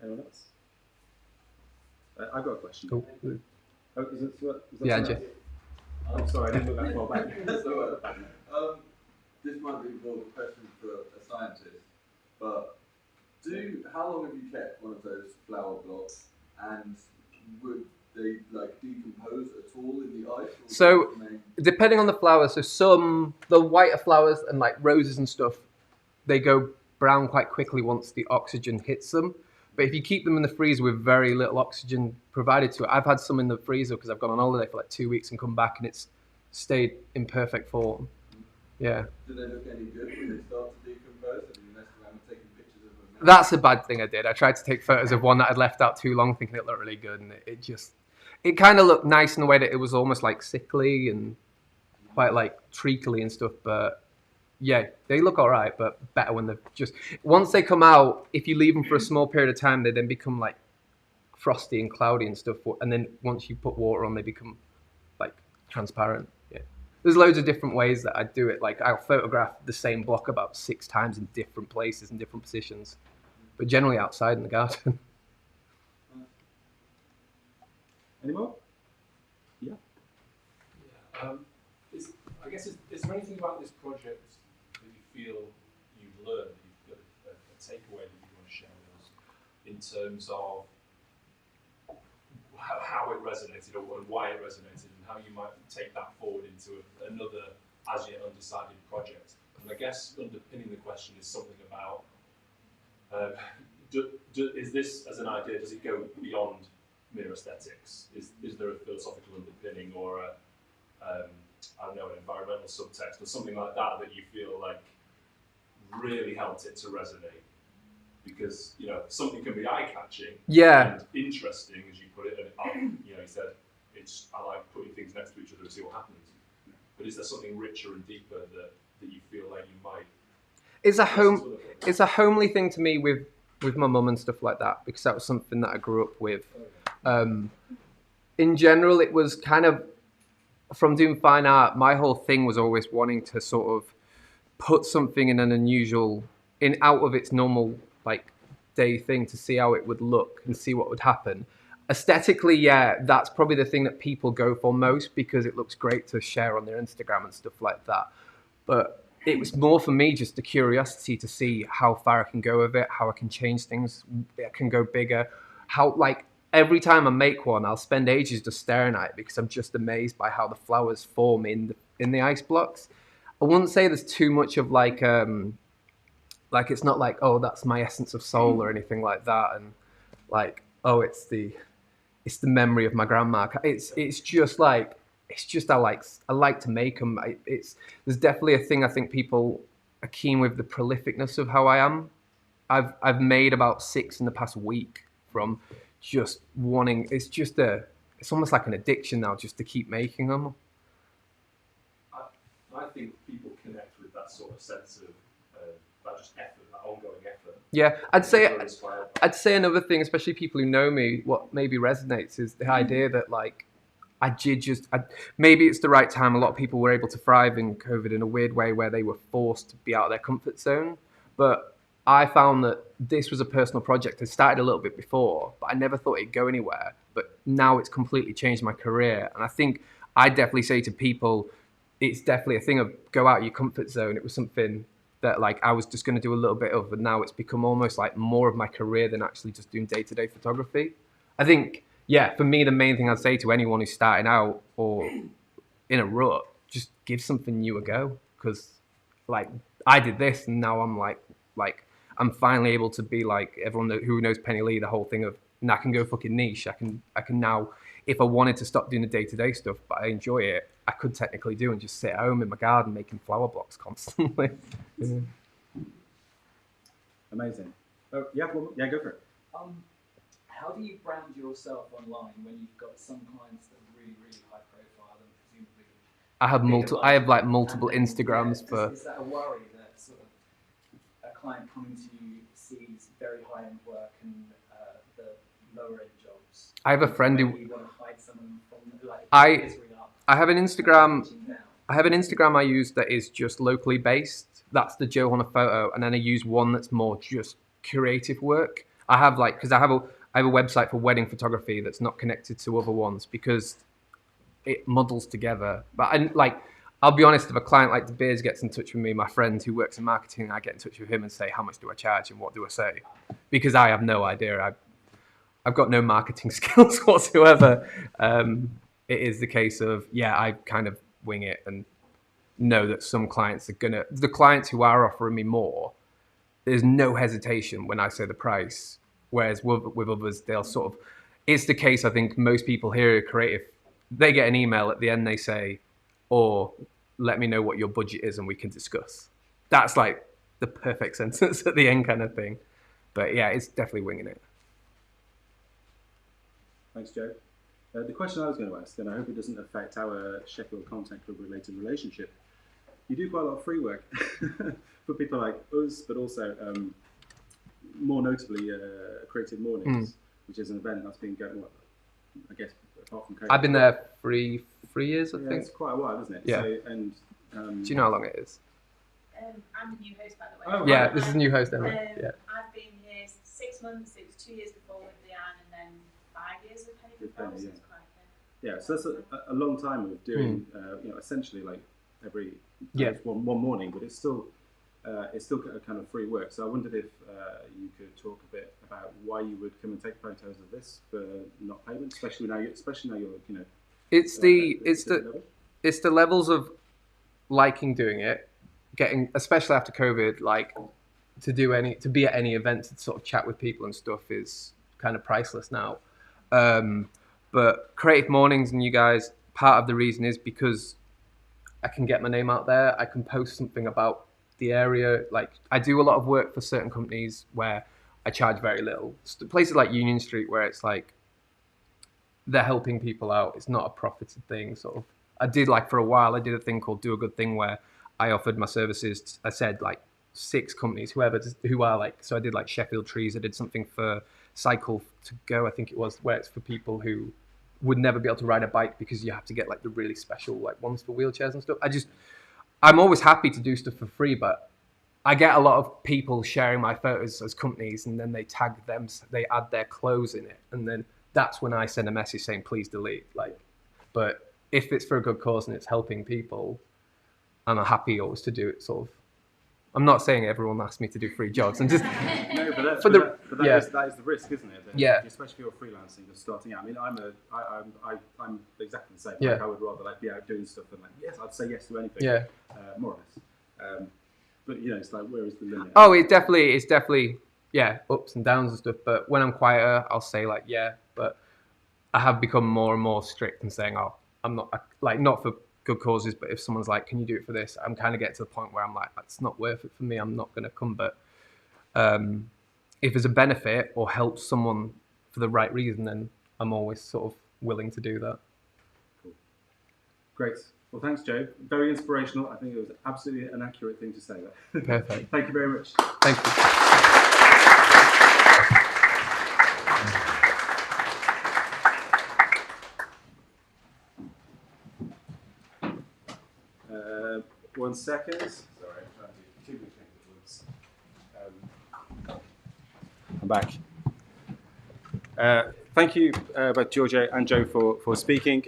Anyone else? I've got a question. Cool. Oh, is that Yeah, someone else? I'm sorry, I didn't look that far back. This might be more of a question for a scientist, but how long have you kept one of those flower blocks, and would they like decompose at all in the ice? So depending on the flowers, so the whiter flowers and like roses and stuff, they go brown quite quickly once the oxygen hits them. But if you keep them in the freezer with very little oxygen provided to it, I've had some in the freezer because I've gone on holiday for like 2 weeks and come back and it's stayed in perfect form. Yeah. Do they look any good when they start to decompose? Have you messed around with taking pictures of them? That's a bad thing I did. I tried to take photos of one that I'd left out too long thinking it looked really good, and it kind of looked nice in the way that it was almost like sickly and quite like treacly and stuff, but yeah, they look all right, but better when they're just... Once they come out, if you leave them for a small period of time, they then become like frosty and cloudy and stuff, and then once you put water on, they become like transparent. Yeah. There's loads of different ways that I do it. Like I'll photograph the same block about 6 times in different places and different positions, but generally outside in the garden. Any more? Yeah. I guess is there anything about this project that you feel you've learned, that you've got a takeaway that you want to share with us in terms of how it resonated and why it resonated, and how you might take that forward into another as yet undecided project? And I guess underpinning the question is something about is this as an idea, does it go beyond mere aesthetics? Is there a philosophical underpinning or I don't know, an environmental subtext or something like that you feel like really helped it to resonate? Because, you know, something can be eye-catching and interesting, as you put it, and you know, you said, I like putting things next to each other and see what happens. But is there something richer and deeper that you feel like you might... It's a homely thing to me with my mum and stuff like that, because that was something that I grew up with. In general, it was kind of, from doing fine art, my whole thing was always wanting to sort of put something in an unusual, out of its normal like day thing, to see how it would look and see what would happen. Aesthetically, yeah, that's probably the thing that people go for most because it looks great to share on their Instagram and stuff like that. But it was more for me just the curiosity to see how far I can go with it, how I can change things, it can go bigger, how like every time I make one, I'll spend ages just staring at it because I'm just amazed by how the flowers form in the ice blocks. I wouldn't say there's too much of like it's not like, oh, that's my essence of soul or anything like that, and like, oh, it's the memory of my grandma. It's just I like to make them. There's definitely a thing I think people are keen with, the prolificness of how I am. I've made about 6 in the past week, from just wanting. It's almost like an addiction now, just to keep making them. I think people connect with that sort of sense of that just effort, that ongoing effort. Yeah, I'd say another thing, especially people who know me, what maybe resonates is the idea that like maybe it's the right time. A lot of people were able to thrive in COVID in a weird way where they were forced to be out of their comfort zone. But I found that this was a personal project. I started a little bit before, but I never thought it'd go anywhere. But now it's completely changed my career. And I think I definitely say to people, it's definitely a thing of go out of your comfort zone. It was something that like I was just going to do a little bit of, and now it's become almost like more of my career than actually just doing day-to-day photography. I think, yeah, for me, the main thing I'd say to anyone who's starting out or in a rut, just give something new a go. Because like I did this, and now I'm like I'm finally able to be like everyone who knows Penny Lee, the whole thing of, and I can go fucking niche. I can now, if I wanted to stop doing the day-to-day stuff, but I enjoy it, I could technically do and just sit at home in my garden making flower blocks constantly. Yeah. Amazing. Oh, yeah, well, yeah, go for it. How do you brand yourself online when you've got some clients that are really, really high profile and presumably I have like multiple Instagrams for. Is that a worry that sort of a client coming to you sees very high-end work and the lower-end jobs? I have a friend who. You want to hide someone from like. I have an Instagram. I have an Instagram I use that is just locally based. That's the Joe Honor photo, and then I use one that's more just creative work. I have like because I have a website for wedding photography that's not connected to other ones because it muddles together. But I'll be honest, if a client like De Beers gets in touch with me, my friend who works in marketing, I get in touch with him and say, how much do I charge and what do I say? Because I have no idea. I've got no marketing skills whatsoever. It is the case of, yeah, I kind of wing it and know that some clients are the clients who are offering me more, there's no hesitation when I say the price. Whereas with others, they'll sort of, it's the case, I think most people here are creative. They get an email at the end, they say, or let me know what your budget is and we can discuss. That's like the perfect sentence at the end kind of thing. But yeah, it's definitely winging it. Thanks, Joe. The question I was going to ask, and I hope it doesn't affect our Sheffield Content Club related relationship, you do quite a lot of free work for people like us, but also more notably Creative Mornings, which is an event that's been going, I guess, apart from COVID. I've been there three years, I think. It's quite a while, isn't it? Yeah. So, and, do you know how long it is? I'm the new host, by the way. Oh, yeah, right. this is a new host, Emma. Yeah. I've been here 6 months. It was 2 years before with Leanne, and then 5 years with Penny before. So it's quite yeah, so that's a long time of doing, essentially like every one morning, but it's still a kind of free work. So I wondered if you could talk a bit about why you would come and take photos of this for not payment, especially now you're It's the levels of liking doing it, getting, especially after COVID, like to be at any event to sort of chat with people and stuff is kind of priceless now. But Creative Mornings and you guys, part of the reason is because I can get my name out there. I can post something about the area. Like I do a lot of work for certain companies where I charge very little. Places like Union Street where it's like they're helping people out. It's not a profited thing. Sort of. I did like for a while. I did a thing called Do a Good Thing where I offered my services. I said like 6 companies, who are like. So I did like Sheffield Trees. I did something for Cycle to Go. I think it was where it's for people who would never be able to ride a bike because you have to get like the really special like ones for wheelchairs and stuff. I'm always happy to do stuff for free, but I get a lot of people sharing my photos as companies and then they tag them, they add their clothes in it. And then that's when I send a message saying, please delete. But if it's for a good cause and it's helping people, I'm happy always to do it sort of. I'm not saying everyone asks me to do free jobs. And just no, but that is the risk, isn't it? Yeah. Especially if you're freelancing, just starting out. I mean, I'm exactly the same. Yeah. Like, I would rather like be out doing stuff and like I'd say yes to anything. Yeah. More or less. But it's like where is the limit? Oh, it's definitely ups and downs and stuff. But when I'm quieter, I'll say like But I have become more and more strict in saying, I'm not not for good causes, but if someone's like, can you do it for this? I'm kind of getting to the point where I'm like, it's not worth it for me. I'm not going to come. But if there's a benefit or helps someone for the right reason, then I'm always sort of willing to do that. Great. Well, thanks, Joe. Very inspirational. I think it was absolutely an accurate thing to say there. Perfect. Thank you very much. Thank you. One second. Sorry, I'm trying to do too many things at once. I'm back. Thank you, both Giorgio and Joe, for speaking.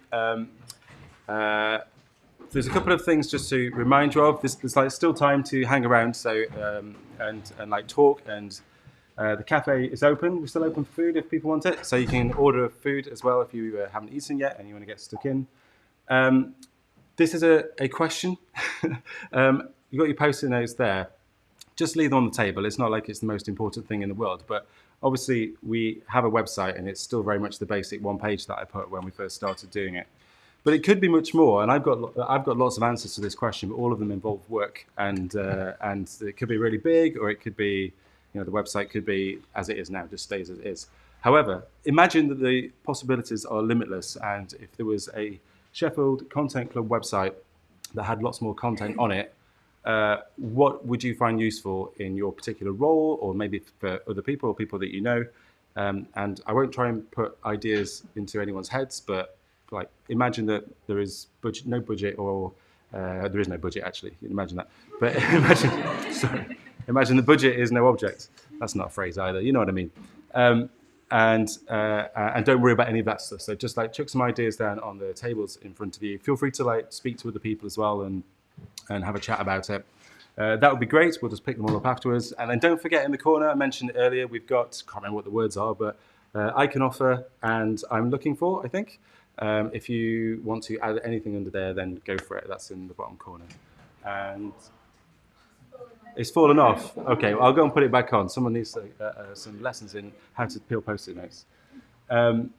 There's a couple of things just to remind you of. There's like still time to hang around, so and like talk. And the cafe is open. We're still open for food if people want it, so you can order food as well if you haven't eaten yet and you want to get stuck in. This is a question. You got your post-it notes there. Just leave them on the table. It's not like it's the most important thing in the world, but obviously we have a website and it's still very much the basic one page that I put when we first started doing it. But it could be much more, and I've got lots of answers to this question, but all of them involve work, and it could be really big, or it could be, the website could be as it is now, just stays as it is. However, imagine that the possibilities are limitless, and if there was a Sheffield Content Club website that had lots more content on it, what would you find useful in your particular role, or maybe for other people or people that you know? And I won't try and put ideas into anyone's heads, but like imagine that there is no budget, or there is no budget actually. You can imagine that, but imagine the budget is no object. That's not a phrase either. You know what I mean? And don't worry about any of that stuff. So just like chuck some ideas down on the tables in front of you. Feel free to like speak to other people as well and have a chat about it. That would be great. We'll just pick them all up afterwards. And then don't forget, in the corner, I mentioned earlier, we've got, can't remember what the words are, but I can offer and I'm looking for, I think. If you want to add anything under there, then go for it. That's in the bottom corner. And it's fallen off. Okay, well, I'll go and put it back on. Someone needs some lessons in how to peel post-it notes. And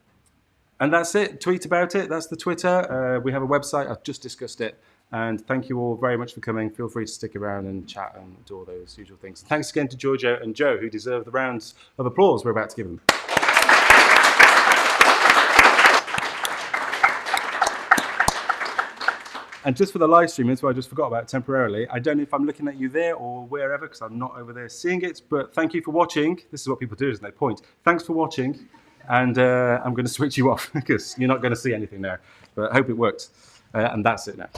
that's it. Tweet about it. That's the Twitter. We have a website. I've just discussed it. And thank you all very much for coming. Feel free to stick around and chat and do all those usual things. Thanks again to Giorgio and Joe, who deserve the rounds of applause we're about to give them. And just for the live streamers, who I just forgot about temporarily, I don't know if I'm looking at you there or wherever, because I'm not over there seeing it, but thank you for watching. This is what people do, isn't it? Point. Thanks for watching. And I'm going to switch you off, because you're not going to see anything there. But I hope it worked. And that's it now.